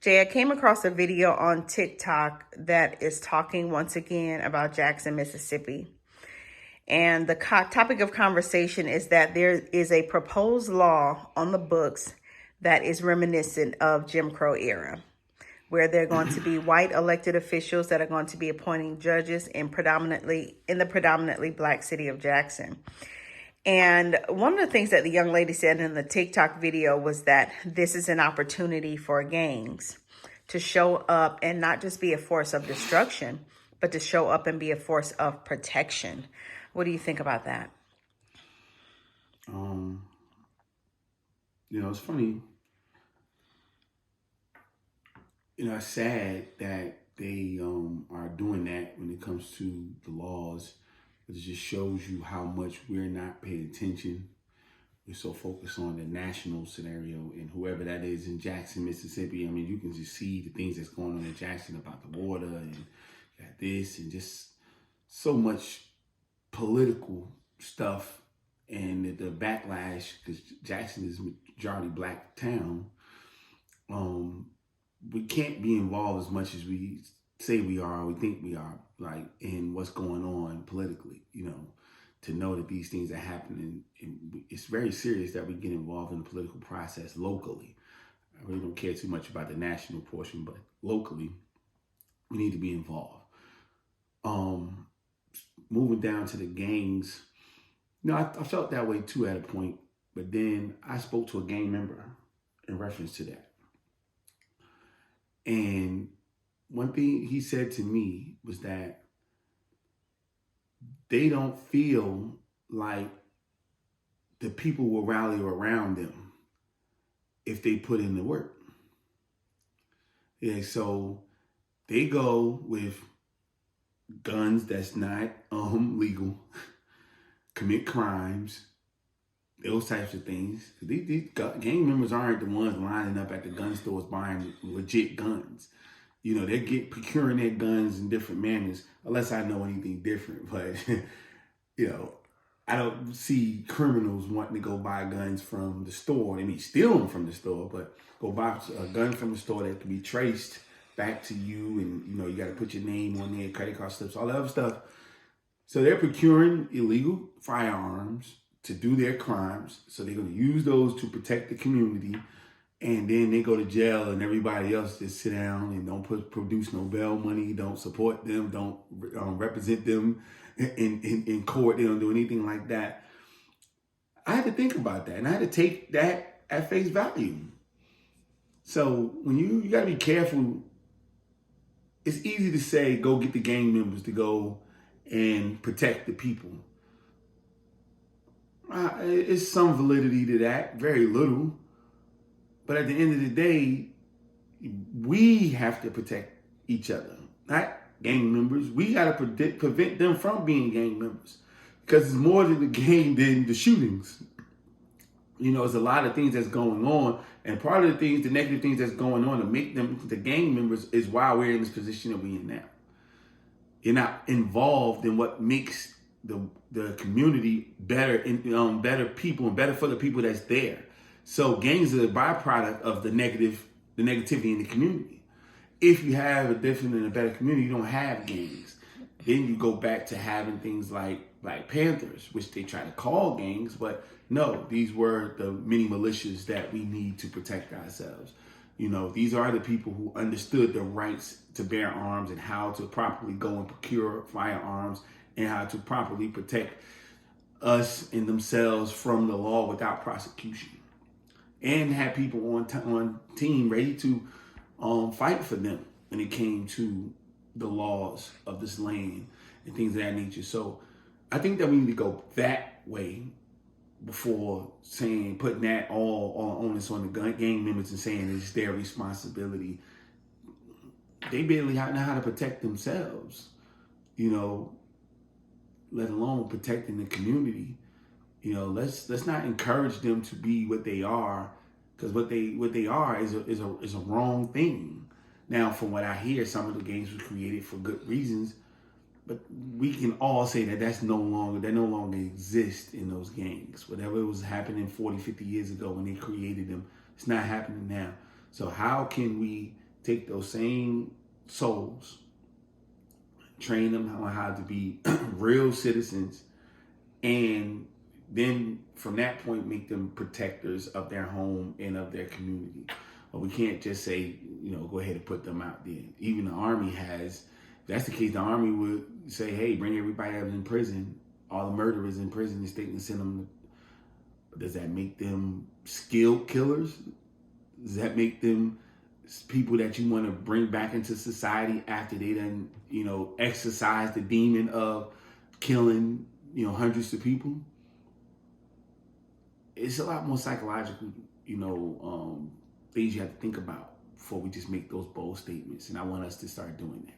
Jay, I came across a video on TikTok that is talking once again about Jackson, Mississippi. And the topic of conversation is that there is a proposed law on the books that is reminiscent of Jim Crow era, where there are going to be white elected officials that are going to be appointing judges in the predominantly black city of Jackson. And one of the things that the young lady said in the TikTok video was that this is an opportunity for gangs to show up and not just be a force of destruction, but to show up and be a force of protection. What do you think about that? Um, it's funny. It's sad that they are doing that when it comes to the laws. It just shows you how much we're not paying attention. We're so focused on the national scenario and whoever that is in Jackson, Mississippi. I mean, you can just see the things that's going on in Jackson about the water and got this and just so much political stuff and the backlash because Jackson is a majority black town. We can't be involved as much as we say we are, we think we are, like in what's going on politically, to know that these things are happening. And it's very serious that we get involved in the political process locally. I really don't care too much about the national portion, but locally, we need to be involved. Moving down to the gangs, I felt that way too at a point, but then I spoke to a gang member in reference to that. And one thing he said to me was that they don't feel like the people will rally around them if they put in the work. Yeah, so they go with guns that's not legal, commit crimes, those types of things. These gang members aren't the ones lining up at the gun stores buying legit guns. They're procuring their guns in different manners, unless I know anything different. But, I don't see criminals wanting to go buy guns from the store. They may steal them from the store, but go buy a gun from the store that can be traced back to you. And, you got to put your name on there, credit card slips, all that other stuff. So they're procuring illegal firearms to do their crimes. So they're going to use those to protect the community. And then they go to jail and everybody else just sit down and don't produce no bail money, don't support them, don't represent them in court. They don't do anything like that. I had to think about that and I had to take that at face value. So when you got to be careful. It's easy to say, go get the gang members to go and protect the people. It's some validity to that, very little. But at the end of the day, we have to protect each other, not gang members. We got to prevent them from being gang members because it's more to the game than the shootings. There's a lot of things that's going on. And part of the negative things that's going on to make them the gang members is why we're in this position that we're in now. You're not involved in what makes the community better, and better people and better for the people that's there. So gangs are a byproduct of the negativity in the community. If you have a different and a better community, you don't have gangs. Then you go back to having things like Black Panthers, which they try to call gangs, but no, these were the mini militias that we need to protect ourselves. These are the people who understood the rights to bear arms and how to properly go and procure firearms and how to properly protect us and themselves from the law without prosecution. And had people on team ready to fight for them when it came to the laws of this land and things of that nature. So I think that we need to go that way before putting that all onus on the gang members and saying it's their responsibility. They barely know how to protect themselves, let alone protecting the community. Let's not encourage them to be what they are, because what they are is a wrong thing. Now, from what I hear, some of the gangs were created for good reasons, but we can all say that they no longer exist in those gangs. Whatever was happening 40, 50 years ago when they created them, it's not happening now. So how can we take those same souls, train them on how to be real citizens, and then from that point make them protectors of their home and of their community. But we can't just say, go ahead and put them out there. Even the Army has, if that's the case, the Army would say, hey, bring everybody out in prison, all the murderers in prison, the state and send them. Does that make them skilled killers? Does that make them people that you want to bring back into society after they done, exercise the demon of killing, hundreds of people? It's a lot more psychological, things you have to think about before we just make those bold statements. And I want us to start doing that.